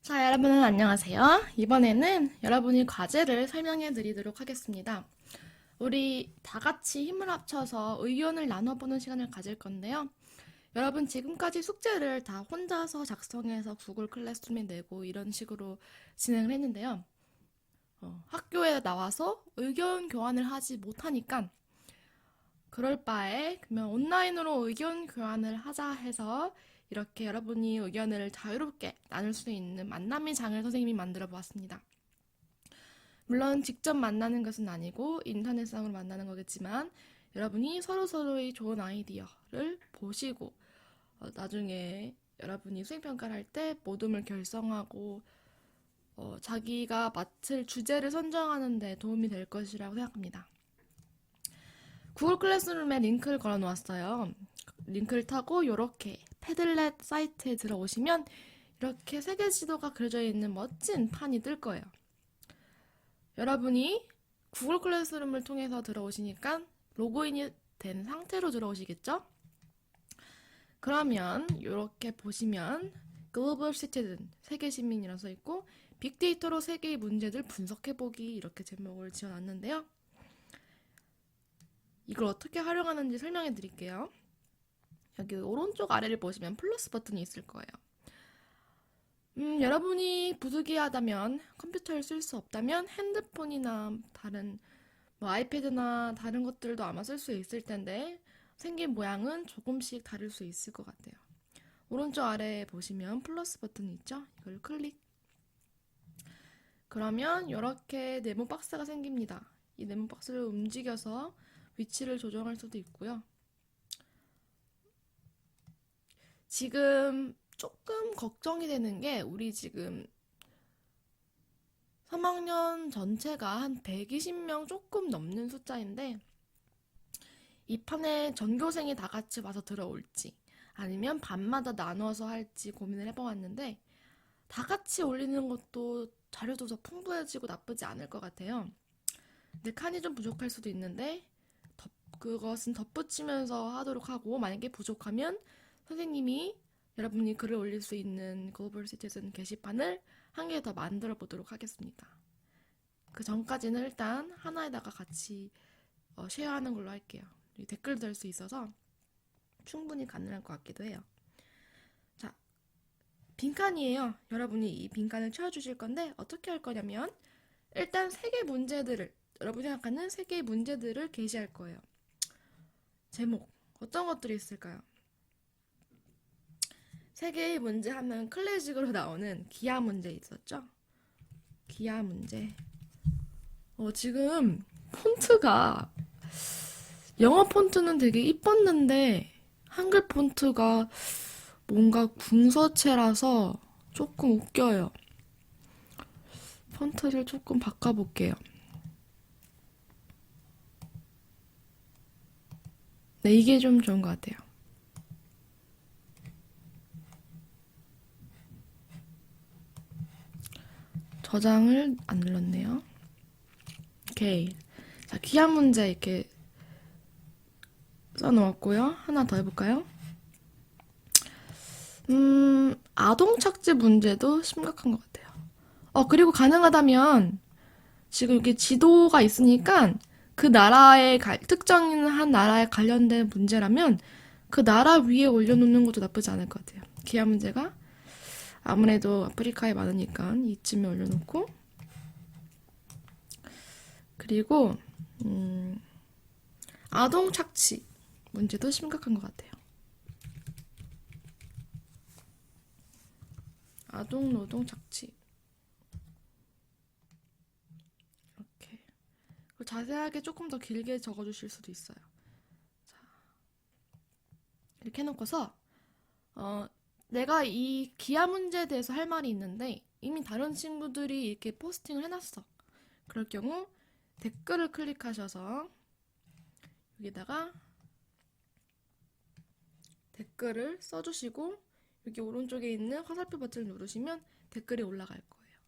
자, 여러분 안녕하세요. 이번에는 여러분이 과제를 설명해 드리도록 하겠습니다. 우리 다 같이 힘을 합쳐서 의견을 나눠보는 시간을 가질 건데요. 여러분 지금까지 숙제를 다 혼자서 작성해서 구글 클래스룸에 내고 이런 식으로 진행을 했는데요. 학교에 나와서 의견 교환을 하지 못하니까 그럴 바에 그러면 온라인으로 의견 교환을 하자 해서 이렇게 여러분이 의견을 자유롭게 나눌 수 있는 만남의 장을 선생님이 만들어 보았습니다. 물론 직접 만나는 것은 아니고 인터넷상으로 만나는 거겠지만 여러분이 서로서로의 좋은 아이디어를 보시고 나중에 여러분이 수행평가를 할 때 모둠을 결성하고 자기가 맡을 주제를 선정하는 데 도움이 될 것이라고 생각합니다. 구글 클래스룸에 링크를 걸어 놓았어요. 링크를 타고 이렇게 패들렛 사이트에 들어오시면 이렇게 세계 지도가 그려져 있는 멋진 판이 뜰 거예요. 여러분이 구글 클래스룸을 통해서 들어오시니까 로그인이 된 상태로 들어오시겠죠? 그러면 이렇게 보시면 글로벌 시티즌, 세계 시민이라 써 있고 빅데이터로 세계의 문제들 분석해보기 이렇게 제목을 지어놨는데요. 이걸 어떻게 활용하는지 설명해 드릴게요. 여기 오른쪽 아래를 보시면 플러스 버튼이 있을 거예요. 여러분이 부득이하다면 컴퓨터를 쓸 수 없다면 핸드폰이나 다른 아이패드나 다른 것들도 아마 쓸 수 있을 텐데 생긴 모양은 조금씩 다를 수 있을 것 같아요. 오른쪽 아래에 보시면 플러스 버튼이 있죠? 이걸 클릭. 그러면 이렇게 네모 박스가 생깁니다. 이 네모 박스를 움직여서 위치를 조정할 수도 있고요. 지금 조금 걱정이 되는 게 우리 지금 3학년 전체가 한 120명 조금 넘는 숫자인데 이 판에 전교생이 다 같이 와서 들어올지 아니면 반마다 나눠서 할지 고민을 해보았는데 다 같이 올리는 것도 자료도 더 풍부해지고 나쁘지 않을 것 같아요. 근데 칸이 좀 부족할 수도 있는데 그것은 덧붙이면서 하도록 하고 만약에 부족하면 선생님이 여러분이 글을 올릴 수 있는 글로벌 시티즌 게시판을 한 개 더 만들어 보도록 하겠습니다. 그 전까지는 일단 하나에다가 같이 쉐어하는 걸로 할게요. 댓글 달 수 있어서 충분히 가능할 것 같기도 해요. 자, 빈칸이에요. 여러분이 이 빈칸을 채워주실 건데 어떻게 할 거냐면 일단 세 개 문제들을 여러분이 생각하는 세 개의 문제들을 게시할 거예요. 제목 어떤 것들이 있을까요? 세 개의 문제 하면 클래식으로 나오는 기하 문제 있었죠? 기하 문제. 지금 폰트가 영어 폰트는 되게 이뻤는데 한글 폰트가 뭔가 궁서체라서 조금 웃겨요. 폰트를 조금 바꿔볼게요. 네, 이게 좀 좋은 것 같아요. 저장을 안 눌렀네요. 오케이. 자, 기하 문제 이렇게 써놓았고요. 하나 더 해볼까요? 아동 착지 문제도 심각한 것 같아요. 그리고 가능하다면 지금 이렇게 지도가 있으니까 그 나라의 특정 한 나라에 관련된 문제라면 그 나라 위에 올려놓는 것도 나쁘지 않을 것 같아요. 기하 문제가 아무래도 아프리카에 많으니까 이쯤에 올려놓고 그리고 아동 착취 문제도 심각한 것 같아요. 아동 노동 착취 이렇게 자세하게 조금 더 길게 적어주실 수도 있어요. 자, 이렇게 해놓고서 내가 이 기하 문제에 대해서 할 말이 있는데 이미 다른 친구들이 이렇게 포스팅을 해놨어. 그럴 경우 댓글을 클릭하셔서 여기다가 댓글을 써주시고 여기 오른쪽에 있는 화살표 버튼을 누르시면 댓글이 올라갈 거예요.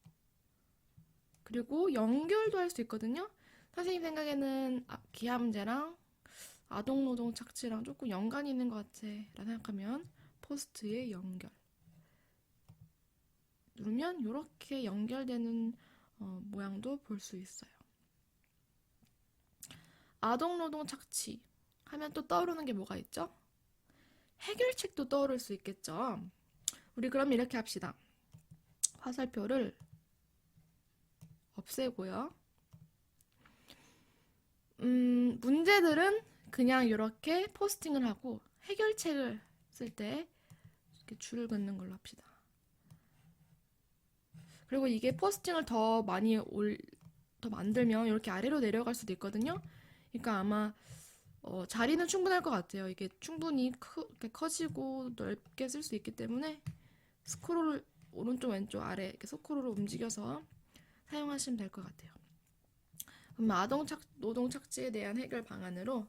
그리고 연결도 할 수 있거든요. 선생님 생각에는 기하 문제랑 아동노동 착취랑 조금 연관이 있는 것 같아 라고 생각하면 포스트에 연결 누르면 이렇게 연결되는 모양도 볼 수 있어요. 아동노동 착취 하면 또 떠오르는 게 뭐가 있죠? 해결책도 떠오를 수 있겠죠. 우리 그럼 이렇게 합시다. 화살표를 없애고요. 문제들은 그냥 이렇게 포스팅을 하고 해결책을 쓸 때 이렇게 줄을 긋는 걸로 합시다. 그리고 이게 포스팅을 더 많이 더 만들면 이렇게 아래로 내려갈 수도 있거든요. 그러니까 아마 자리는 충분할 것 같아요. 이게 충분히 이렇게 커지고 넓게 쓸 수 있기 때문에 스크롤 오른쪽 왼쪽 아래 이렇게 스크롤을 움직여서 사용하시면 될 것 같아요. 그럼 노동 착취에 대한 해결 방안으로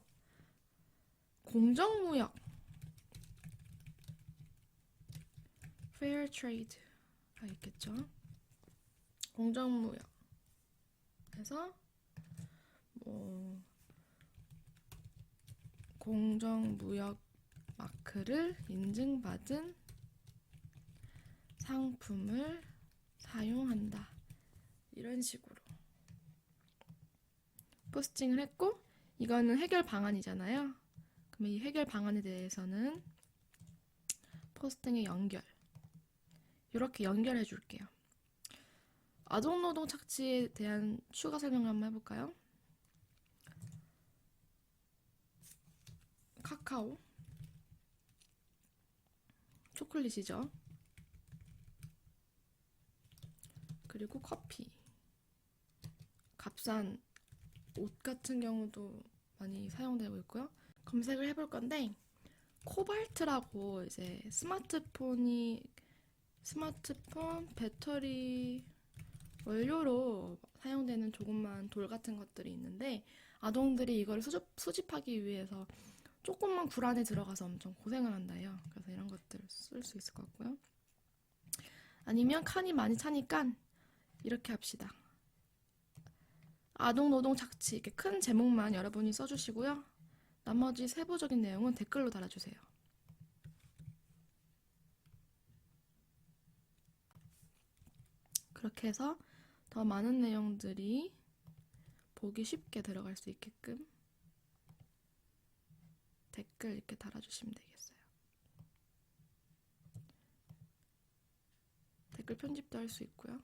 공정무역, fair trade가 있겠죠. 공정무역 해서 공정무역 마크를 인증받은 상품을 사용한다. 이런 식으로 포스팅을 했고, 이거는 해결 방안이잖아요. 그럼 이 해결 방안에 대해서는 포스팅의 연결, 이렇게 연결해 줄게요. 아동노동 착취에 대한 추가 설명 한번 해볼까요? 카카오, 초콜릿이죠. 그리고 커피, 값싼 옷 같은 경우도 많이 사용되고 있고요. 검색을 해볼 건데, 코발트라고 이제 스마트폰 배터리 원료로 사용되는 조그만 돌 같은 것들이 있는데, 아동들이 이걸 수집하기 위해서 조금만 굴 안에 들어가서 엄청 고생을 한다요. 그래서 이런 것들을 쓸 수 있을 것 같고요. 아니면 칸이 많이 차니까 이렇게 합시다. 아동노동 착취, 이렇게 큰 제목만 여러분이 써주시고요. 나머지 세부적인 내용은 댓글로 달아주세요. 그렇게 해서 더 많은 내용들이 보기 쉽게 들어갈 수 있게끔 댓글 이렇게 달아주시면 되겠어요. 댓글 편집도 할 수 있고요.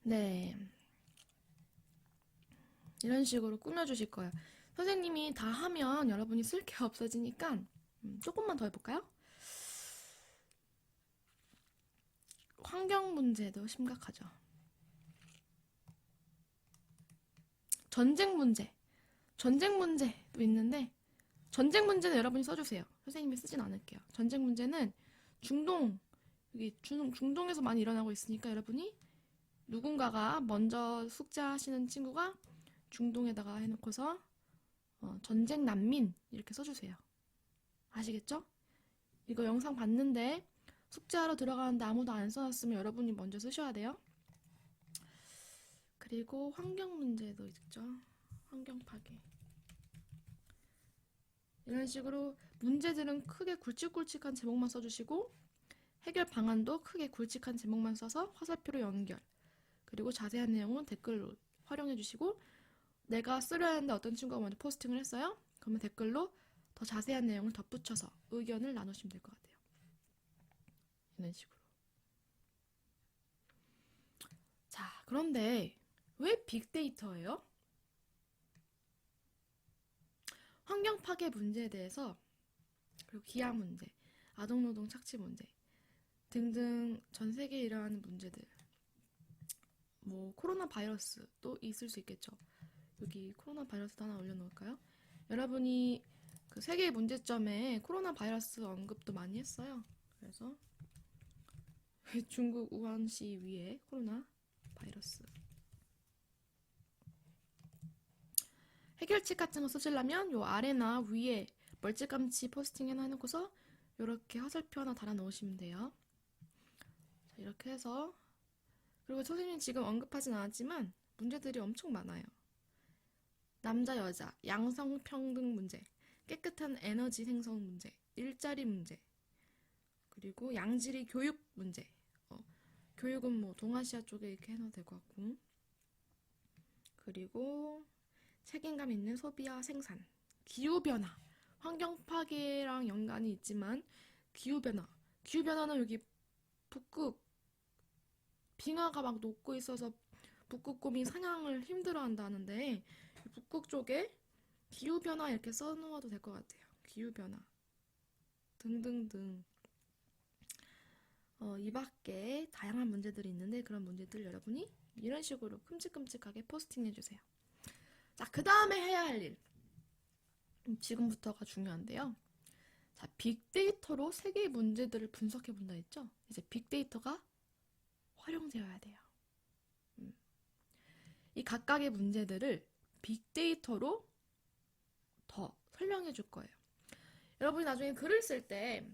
네. 이런 식으로 꾸며주실 거예요. 선생님이 다 하면 여러분이 쓸 게 없어지니까 조금만 더 해볼까요? 환경 문제도 심각하죠. 전쟁 문제도 있는데, 전쟁 문제는 여러분이 써주세요. 선생님이 쓰진 않을게요. 전쟁 문제는 중동에서 많이 일어나고 있으니까 여러분이 누군가가 먼저 숙제하시는 친구가 중동에다가 해놓고서 전쟁 난민 이렇게 써주세요. 아시겠죠? 이거 영상 봤는데 숙제하러 들어가는데 아무도 안 써놨으면 여러분이 먼저 쓰셔야 돼요. 그리고 환경 문제도 있죠. 환경 파괴. 이런 식으로 문제들은 크게 굵직굵직한 제목만 써주시고, 해결 방안도 크게 굵직한 제목만 써서 화살표로 연결, 그리고 자세한 내용은 댓글로 활용해 주시고, 내가 쓰려 했는데 어떤 친구가 먼저 포스팅을 했어요? 그러면 댓글로 더 자세한 내용을 덧붙여서 의견을 나누시면 될 것 같아요. 이런 식으로. 자, 그런데 왜 빅데이터예요? 환경 파괴 문제에 대해서, 그리고 기아 문제, 아동노동 착취 문제 등등 전 세계에 일어나는 문제들, 코로나 바이러스도 있을 수 있겠죠. 여기 코로나 바이러스도 하나 올려놓을까요? 여러분이 그 세계의 문제점에 코로나 바이러스 언급도 많이 했어요. 그래서 중국 우한시 위에 코로나 바이러스. 해결책 같은 거 쓰시려면 요 아래나 위에 멀찌감치 포스팅 해놓고서 이렇게 화살표 하나 달아 놓으시면 돼요. 자, 이렇게 해서, 그리고 선생님이 지금 언급하진 않았지만 문제들이 엄청 많아요. 남자 여자 양성평등 문제, 깨끗한 에너지 생성 문제, 일자리 문제, 그리고 양질의 교육 문제. 교육은 뭐 동아시아 쪽에 이렇게 해놔도 될 것 같고. 그리고 책임감 있는 소비와 생산. 기후변화. 환경 파괴랑 연관이 있지만 기후변화. 기후변화는 여기 북극 빙하가 막 녹고 있어서 북극곰이 사냥을 힘들어한다는데 북극 쪽에 기후변화 이렇게 써놓아도 될 것 같아요. 기후변화 등등등. 이 밖에 다양한 문제들이 있는데 그런 문제들 여러분이 이런 식으로 큼직큼직하게 포스팅해주세요. 자, 그 다음에 해야 할 일. 지금부터가 중요한데요. 자, 빅데이터로 세계의 문제들을 분석해본다 했죠? 이제 빅데이터가 활용되어야 돼요. 이 각각의 문제들을 빅데이터로 더 설명해 줄 거예요. 여러분이 나중에 글을 쓸 때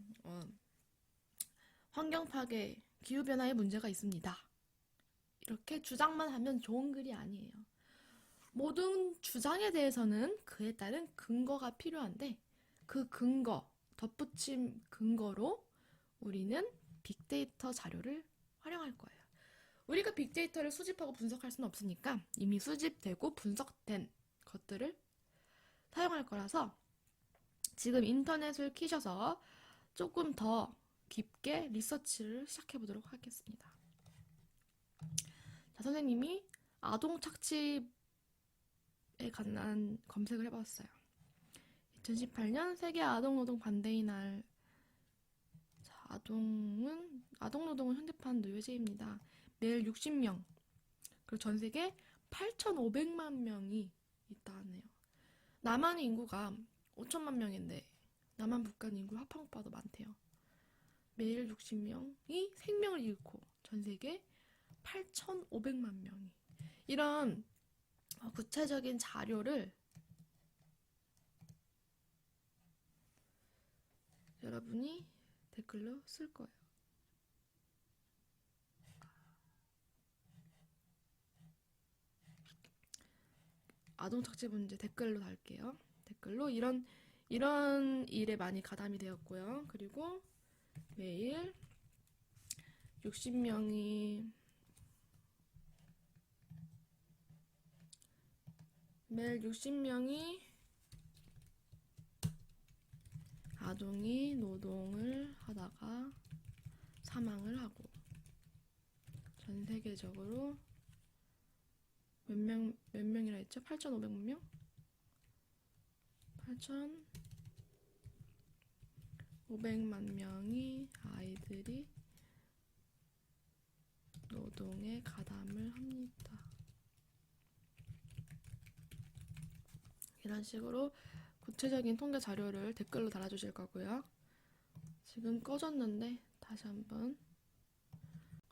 환경 파괴, 기후변화의 문제가 있습니다. 이렇게 주장만 하면 좋은 글이 아니에요. 모든 주장에 대해서는 그에 따른 근거가 필요한데 그 근거, 덧붙임 근거로 우리는 빅데이터 자료를 활용할 거예요. 우리가 빅데이터를 수집하고 분석할 수는 없으니까 이미 수집되고 분석된 것들을 사용할 거라서 지금 인터넷을 키셔서 조금 더 깊게 리서치를 시작해 보도록 하겠습니다. 자, 선생님이 아동 착취에 관한 검색을 해봤어요. 2018년 세계 아동 노동 반대의 날. 자, 아동 노동은 현대판 노예제입니다. 매일 60명. 그리고 전 세계 8,500만 명이 있다 하네요. 남한의 인구가 5천만 명인데 남한 북한 인구 합한국보다 많대요. 매일 60명이 생명을 잃고 전 세계 8,500만 명이. 이런 구체적인 자료를 여러분이 댓글로 쓸 거예요. 아동 착취 문제 댓글로 달게요. 댓글로 이런 일에 많이 가담이 되었고요. 그리고 매일 60명이 아동이 노동을 하다가 사망을 하고 전 세계적으로 몇 명이라 했죠? 8,500만 명? 8,500만 명이 아이들이 노동에 가담을 합니다. 이런 식으로 구체적인 통계 자료를 댓글로 달아주실 거고요. 지금 꺼졌는데 다시 한번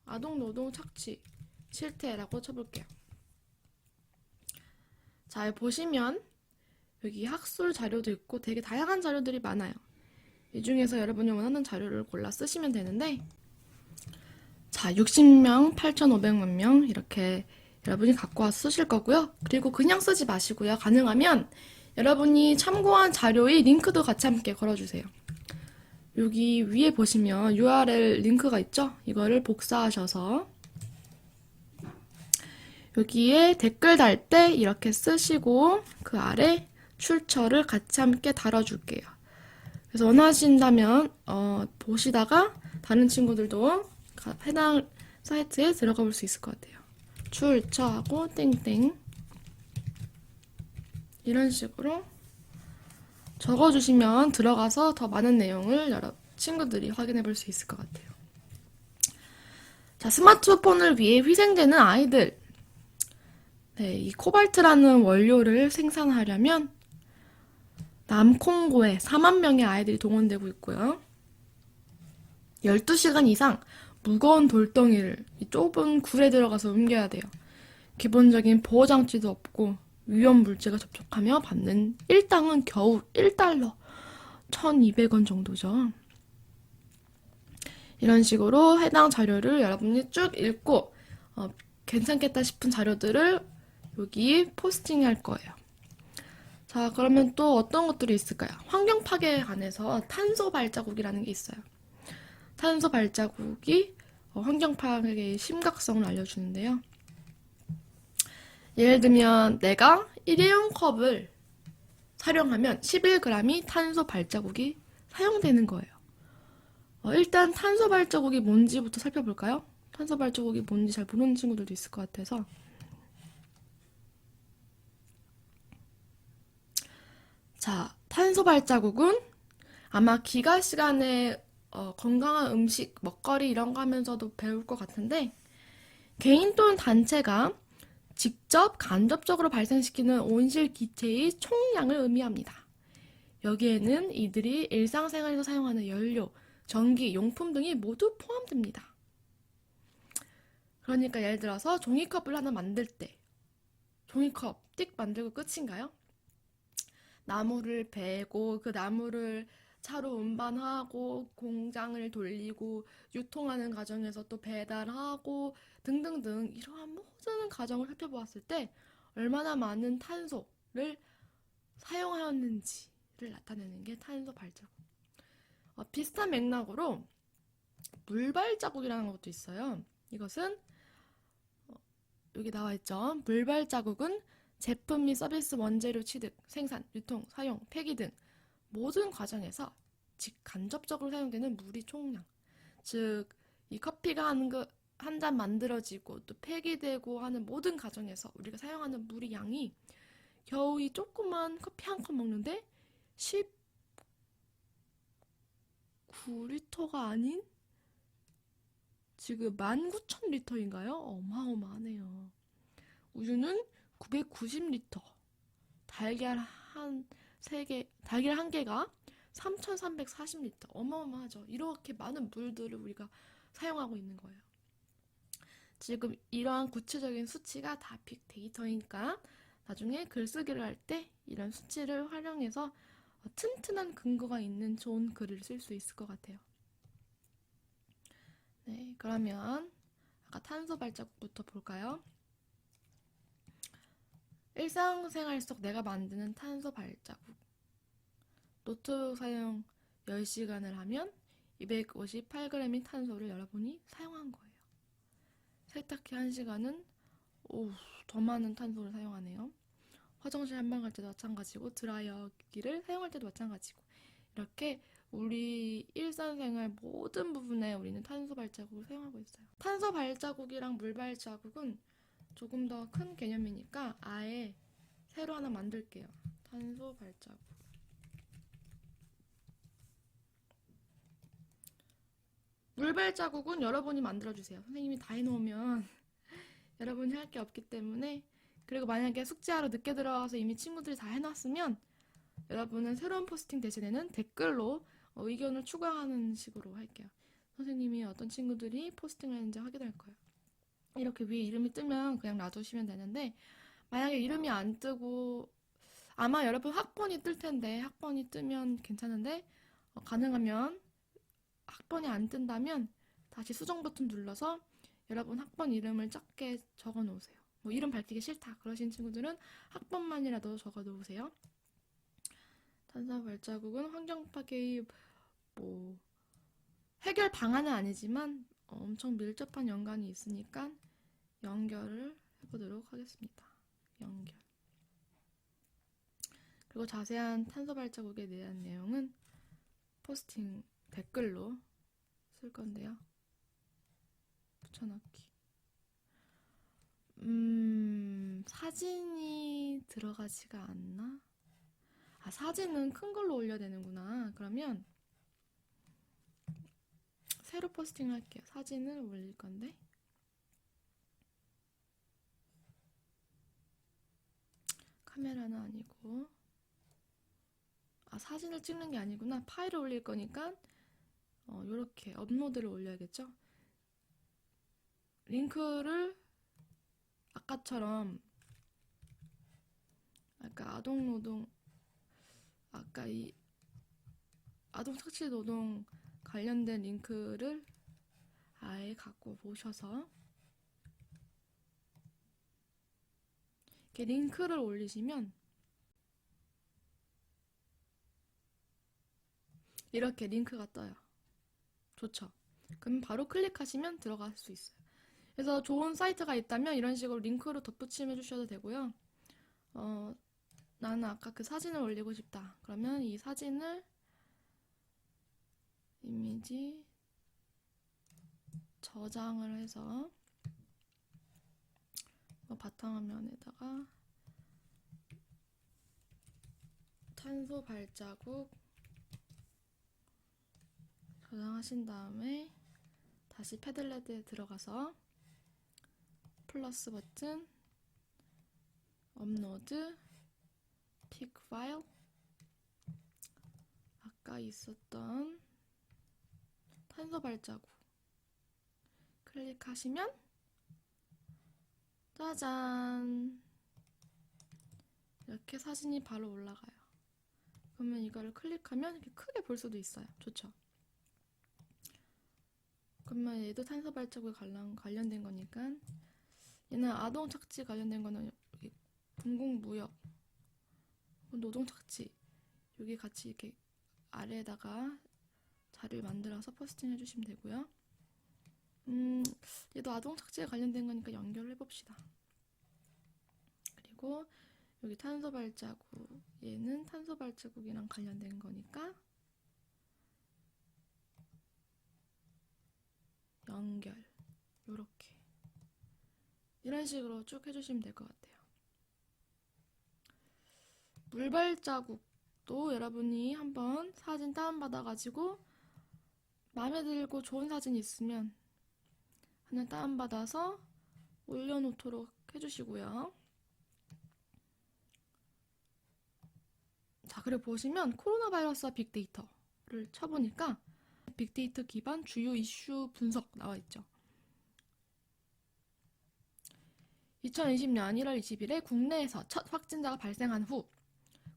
아동 노동 착취 실태라고 쳐볼게요. 잘 보시면 여기 학술 자료도 있고 되게 다양한 자료들이 많아요. 이 중에서 여러분이 원하는 자료를 골라 쓰시면 되는데, 자, 60명, 8,500만 명 이렇게 여러분이 갖고 와서 쓰실 거고요. 그리고 그냥 쓰지 마시고요. 가능하면 여러분이 참고한 자료의 링크도 같이 함께 걸어주세요. 여기 위에 보시면 URL 링크가 있죠? 이거를 복사하셔서 여기에 댓글 달 때 이렇게 쓰시고 그 아래 출처를 같이 함께 달아줄게요. 그래서 원하신다면 보시다가 다른 친구들도 해당 사이트에 들어가 볼 수 있을 것 같아요. 출처하고 땡땡 이런 식으로 적어주시면 들어가서 더 많은 내용을 여러 친구들이 확인해 볼 수 있을 것 같아요. 자, 스마트폰을 위해 희생되는 아이들. 네, 이 코발트라는 원료를 생산하려면 남콩고에 4만 명의 아이들이 동원되고 있고요. 12시간 이상 무거운 돌덩이를 이 좁은 굴에 들어가서 옮겨야 돼요. 기본적인 보호장치도 없고 위험 물질과 접촉하며 받는 일당은 겨우 1달러, 1,200원 정도죠. 이런 식으로 해당 자료를 여러분이 쭉 읽고 괜찮겠다 싶은 자료들을 여기 포스팅할 거예요. 자, 그러면 또 어떤 것들이 있을까요? 환경 파괴에 관해서 탄소 발자국이라는 게 있어요. 탄소 발자국이 환경 파괴의 심각성을 알려주는데요. 예를 들면 내가 일회용 컵을 사용하면 11g이 탄소 발자국이 사용되는 거예요. 일단 탄소 발자국이 뭔지부터 살펴볼까요? 탄소 발자국이 뭔지 잘 모르는 친구들도 있을 것 같아서. 자, 탄소 발자국은 아마 기가 시간에 건강한 음식, 먹거리 이런 거 하면서도 배울 것 같은데, 개인 또는 단체가 직접 간접적으로 발생시키는 온실 기체의 총량을 의미합니다. 여기에는 이들이 일상생활에서 사용하는 연료, 전기, 용품 등이 모두 포함됩니다. 그러니까 예를 들어서 종이컵을 하나 만들 때 종이컵 띡 만들고 끝인가요? 나무를 베고 그 나무를 차로 운반하고 공장을 돌리고 유통하는 과정에서 또 배달하고 등등등 이러한 모든 과정을 살펴보았을 때 얼마나 많은 탄소를 사용하였는지를 나타내는 게 탄소 발자국. 비슷한 맥락으로 물 발자국이라는 것도 있어요. 이것은 여기 나와 있죠. 물 발자국은 제품 및 서비스 원재료 취득, 생산, 유통, 사용, 폐기 등 모든 과정에서 간접적으로 사용되는 물의 총량. 즉, 이 커피가 한 잔 만들어지고 또 폐기되고 하는 모든 과정에서 우리가 사용하는 물의 양이 겨우 이 조그만 커피 한 컵 먹는데 19리터가 아닌 지금 19,000리터인가요? 어마어마하네요. 우유는 990리터, 달걀 달걀 한 개가 3,340리터. 어마어마하죠. 이렇게 많은 물들을 우리가 사용하고 있는 거예요. 지금 이러한 구체적인 수치가 다 빅데이터니까 나중에 글쓰기를 할 때 이런 수치를 활용해서 튼튼한 근거가 있는 좋은 글을 쓸 수 있을 것 같아요. 네, 그러면 아까 탄소 발자국부터 볼까요? 일상생활 속 내가 만드는 탄소 발자국. 노트북 사용 10시간을 하면 258g의 탄소를 여러분이 사용한 거예요. 세탁기 1시간은 더 많은 탄소를 사용하네요. 화장실 한 번 갈 때도 마찬가지고 드라이어기를 사용할 때도 마찬가지고 이렇게 우리 일상생활 모든 부분에 우리는 탄소 발자국을 사용하고 있어요. 탄소 발자국이랑 물 발자국은 조금 더 큰 개념이니까 아예 새로 하나 만들게요. 탄소 발자국. 물 발자국은 여러분이 만들어주세요. 선생님이 다 해놓으면 여러분이 할 게 없기 때문에. 그리고 만약에 숙제하러 늦게 들어와서 이미 친구들이 다 해놨으면 여러분은 새로운 포스팅 대신에는 댓글로 의견을 추가하는 식으로 할게요. 선생님이 어떤 친구들이 포스팅을 했는지 확인할 거예요. 이렇게 위에 이름이 뜨면 그냥 놔두시면 되는데 만약에 이름이 안 뜨고 아마 여러분 학번이 뜰 텐데 학번이 뜨면 괜찮은데 가능하면 학번이 안 뜬다면 다시 수정 버튼 눌러서 여러분 학번 이름을 작게 적어 놓으세요. 뭐 이름 밝히기 싫다 그러신 친구들은 학번만이라도 적어 놓으세요. 탄소 발자국은 환경 파괴의 해결 방안은 아니지만 엄청 밀접한 연관이 있으니까 연결을 해보도록 하겠습니다. 연결. 그리고 자세한 탄소 발자국에 대한 내용은 포스팅 댓글로 쓸 건데요. 붙여넣기. 사진이 들어가지가 않나? 사진은 큰 걸로 올려야 되는구나. 그러면 새로 포스팅을 할게요. 사진을 올릴 건데 카메라는 아니고 사진을 찍는 게 아니구나. 파일을 올릴 거니까 이렇게 업로드를 올려야겠죠. 링크를 아까처럼 아까 이 아동 착취 노동 관련된 링크를 아예 갖고 오셔서 이렇게 링크를 올리시면 이렇게 링크가 떠요. 좋죠? 그럼 바로 클릭하시면 들어갈 수 있어요. 그래서 좋은 사이트가 있다면 이런 식으로 링크로 덧붙임 해주셔도 되고요. 나는 아까 그 사진을 올리고 싶다. 그러면 이 사진을 이미지 저장을 해서 바탕화면에다가 탄소 발자국 저장하신 다음에 다시 패들렛에 들어가서 플러스 버튼, 업로드, 픽 파일, 아까 있었던 탄소 발자국 클릭하시면 짜잔! 이렇게 사진이 바로 올라가요. 그러면 이거를 클릭하면 이렇게 크게 볼 수도 있어요. 좋죠? 그러면 얘도 탄소 발자국에 관련된 거니까 얘는 아동 착취 관련된 거는 여기 공공무역, 노동 착취 여기 같이 이렇게 아래에다가 자리를 만들어서 포스팅 해주시면 되고요. 얘도 아동 착취에 관련된 거니까 연결을 해봅시다. 그리고 여기 탄소 발자국, 얘는 탄소 발자국이랑 관련된 거니까 연결, 요렇게 이런 식으로 쭉 해주시면 될 것 같아요. 물발자국도 여러분이 한번 사진 다운받아가지고 마음에 들고 좋은 사진 있으면 하나 다운받아서 올려놓도록 해주시고요. 자, 그리고 보시면 코로나 바이러스와 빅데이터를 쳐보니까 빅데이터 기반 주요 이슈 분석 나와 있죠. 2020년 1월 20일에 국내에서 첫 확진자가 발생한 후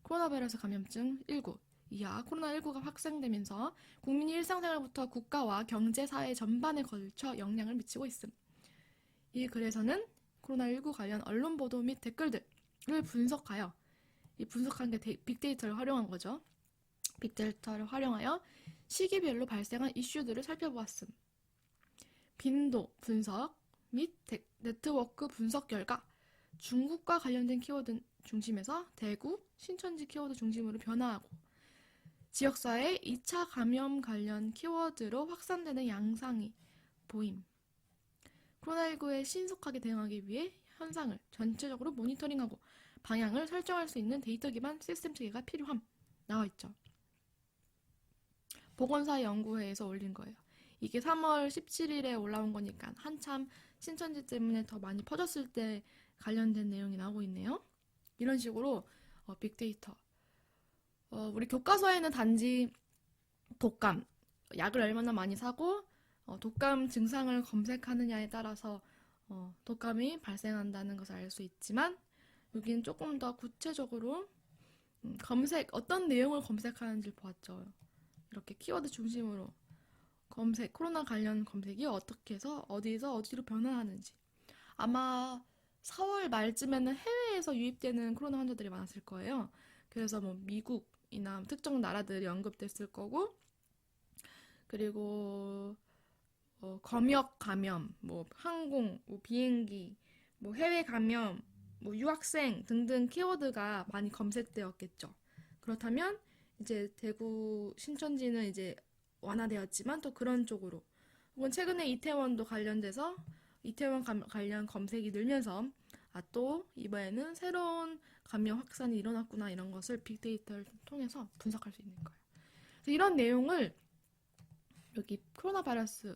코로나 바이러스 감염증 19 이하 코로나19가 확산되면서 국민의 일상생활부터 국가와 경제, 사회 전반에 걸쳐 영향을 미치고 있음. 이 글에서는 코로나19 관련 언론 보도 및 댓글들을 분석하여 이 분석한 게 빅데이터를 활용한 거죠. 빅데이터를 활용하여 시기별로 발생한 이슈들을 살펴보았음. 빈도 분석 및 네트워크 분석 결과 중국과 관련된 키워드 중심에서 대구, 신천지 키워드 중심으로 변화하고 지역사회 2차 감염 관련 키워드로 확산되는 양상이 보임. 코로나19에 신속하게 대응하기 위해 현상을 전체적으로 모니터링하고 방향을 설정할 수 있는 데이터 기반 시스템 체계가 필요함. 나와 있죠. 보건사연구회에서 올린 거예요. 이게 3월 17일에 올라온 거니까 한참 신천지 때문에 더 많이 퍼졌을 때 관련된 내용이 나오고 있네요. 이런 식으로 빅데이터. 우리 교과서에는 단지 독감, 약을 얼마나 많이 사고 독감 증상을 검색하느냐에 따라서 독감이 발생한다는 것을 알 수 있지만 여기는 조금 더 구체적으로 어떤 내용을 검색하는지 보았죠. 이렇게 키워드 중심으로 검색, 코로나 관련 검색이 어떻게 해서 어디에서 어디로 변화하는지. 아마 4월 말쯤에는 해외에서 유입되는 코로나 환자들이 많았을 거예요. 그래서 뭐 미국이나 특정 나라들이 언급됐을 거고, 그리고 검역 감염, 뭐 항공, 뭐 비행기, 뭐 해외 감염, 뭐 유학생 등등 키워드가 많이 검색되었겠죠. 그렇다면 이제 대구 신천지는 이제 완화되었지만 또 그런 쪽으로 혹은 최근에 이태원도 관련돼서 이태원 관련 검색이 늘면서 또 이번에는 새로운 감염 확산이 일어났구나 이런 것을 빅데이터를 통해서 분석할 수 있는 거예요. 그래서 이런 내용을 여기 코로나 바이러스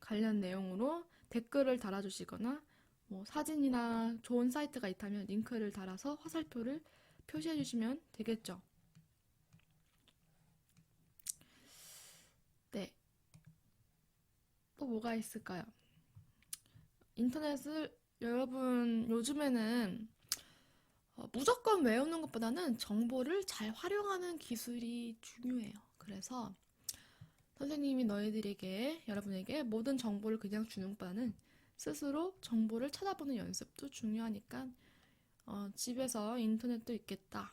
관련 내용으로 댓글을 달아주시거나 뭐 사진이나 좋은 사이트가 있다면 링크를 달아서 화살표를 표시해 주시면 되겠죠. 네. 또 뭐가 있을까요? 인터넷을 여러분 요즘에는 무조건 외우는 것보다는 정보를 잘 활용하는 기술이 중요해요. 그래서 선생님이 여러분에게 모든 정보를 그냥 주는 것보다는 스스로 정보를 찾아보는 연습도 중요하니까 집에서 인터넷도 있겠다.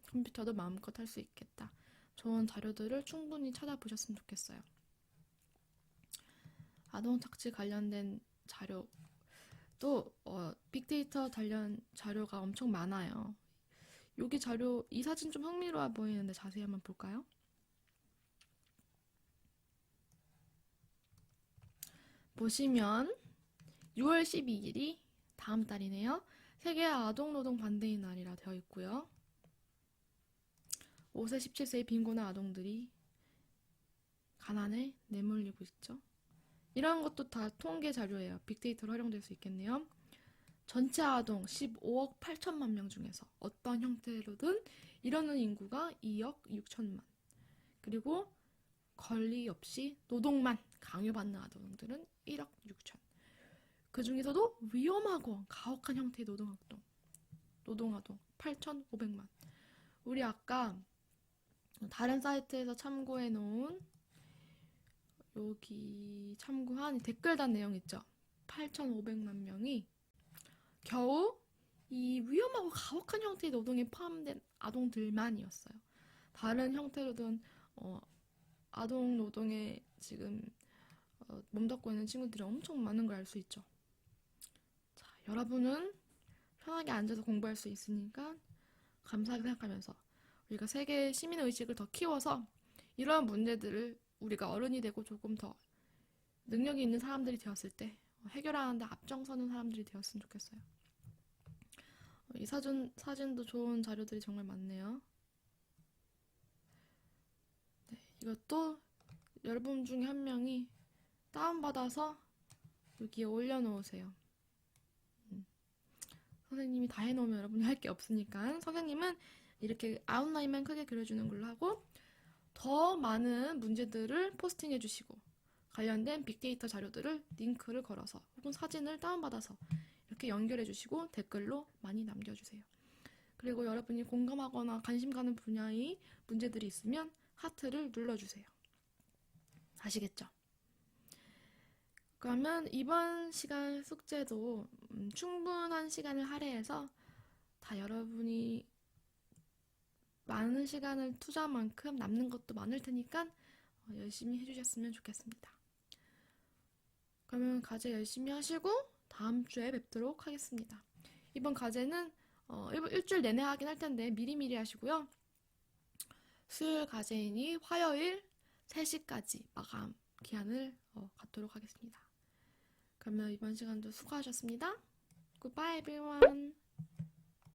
컴퓨터도 마음껏 할 수 있겠다. 좋은 자료들을 충분히 찾아보셨으면 좋겠어요. 아동 착취 관련된 자료 또 빅데이터 관련 자료가 엄청 많아요. 여기 자료, 이 사진 좀 흥미로워 보이는데 자세히 한번 볼까요? 보시면 6월 12일이 다음 달이네요. 세계 아동노동 반대의 날이라 되어 있고요. 5세, 17세의 빈곤한 아동들이 가난에 내몰리고 있죠. 이런 것도 다 통계 자료예요. 빅데이터로 활용될 수 있겠네요. 전체 아동 15억 8천만 명 중에서 어떤 형태로든 이러는 인구가 2억 6천만. 그리고 권리 없이 노동만 강요받는 아동들은 1억 6천. 그 중에서도 위험하고 가혹한 형태의 노동아동 8,500만. 우리 아까 다른 사이트에서 참고해 놓은 여기 참고한 댓글단 내용 있죠. 8,500만 명이 겨우 이 위험하고 가혹한 형태의 노동에 포함된 아동들만이었어요. 다른 형태로든 아동 노동에 지금 몸담고 있는 친구들이 엄청 많은 걸 알 수 있죠. 자, 여러분은 편하게 앉아서 공부할 수 있으니까 감사하게 생각하면서 우리가 세계 시민의식을 더 키워서 이러한 문제들을 우리가 어른이 되고 조금 더 능력이 있는 사람들이 되었을 때 해결하는데 앞장서는 사람들이 되었으면 좋겠어요. 이 사진도 좋은 자료들이 정말 많네요. 네, 이것도 여러분 중에 한 명이 다운받아서 여기에 올려놓으세요. 선생님이 다 해놓으면 여러분이 할 게 없으니까 선생님은 이렇게 아웃라인만 크게 그려주는 걸로 하고 더 많은 문제들을 포스팅해 주시고 관련된 빅데이터 자료들을 링크를 걸어서 혹은 사진을 다운받아서 이렇게 연결해 주시고 댓글로 많이 남겨주세요. 그리고 여러분이 공감하거나 관심 가는 분야의 문제들이 있으면 하트를 눌러주세요. 아시겠죠? 그러면 이번 시간 숙제도 충분한 시간을 할애해서 다 여러분이 많은 시간을 투자한 만큼 남는 것도 많을 테니까 열심히 해주셨으면 좋겠습니다. 그러면 과제 열심히 하시고 다음 주에 뵙도록 하겠습니다. 이번 과제는 일주일 내내 하긴 할 텐데 미리미리 하시고요. 수요일 과제이니 화요일 3시까지 마감 기한을 갖도록 하겠습니다. 그러면 이번 시간도 수고하셨습니다. Goodbye everyone.